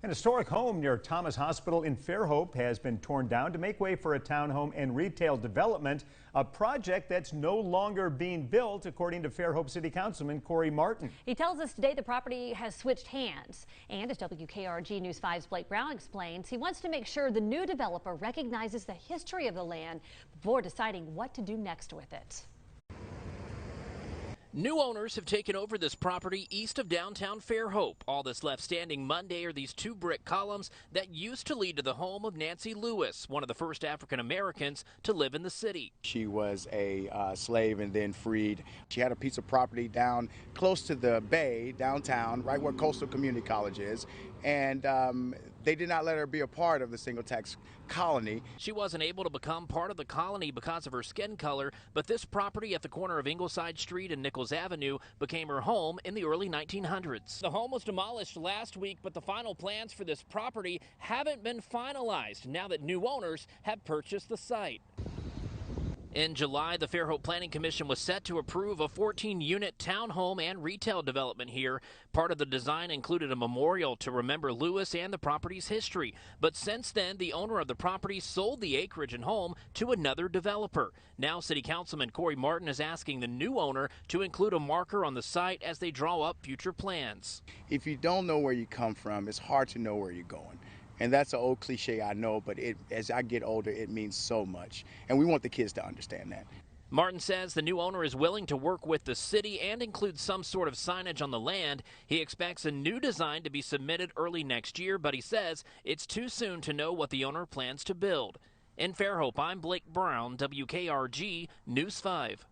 An historic home near Thomas Hospital in Fairhope has been torn down to make way for a townhome and retail development, a project that's no longer being built, according to Fairhope City Councilman Corey Martin. He tells us today the property has switched hands. And as WKRG News 5's Blake Brown explains, he wants to make sure the new developer recognizes the history of the land before deciding what to do next with it. New owners have taken over this property east of downtown Fairhope. All that's left standing Monday are these two brick columns that used to lead to the home of Nancy Lewis, one of the first African Americans to live in the city. She was a slave and then freed. She had a piece of property down close to the bay, downtown, right where Coastal Community College is, and they did not let her be a part of the single tax colony. She wasn't able to become part of the colony because of her skin color, but this property at the corner of Ingleside Street and Nichols Avenue became her home in the early 1900s. The home was demolished last week, but the final plans for this property haven't been finalized now that new owners have purchased the site. In July, the Fairhope Planning Commission was set to approve a 14-unit townhome and retail development here. Part of the design included a memorial to remember Lewis and the property's history. But since then, the owner of the property sold the acreage and home to another developer. Now, City Councilman Corey Martin is asking the new owner to include a marker on the site as they draw up future plans. If you don't know where you come from, it's hard to know where you're going. And that's an old cliche, I know, but as I get older, it means so much. And we want the kids to understand that. Martin says the new owner is willing to work with the city and include some sort of signage on the land. He expects a new design to be submitted early next year, but he says it's too soon to know what the owner plans to build. In Fairhope, I'm Blake Brown, WKRG News 5.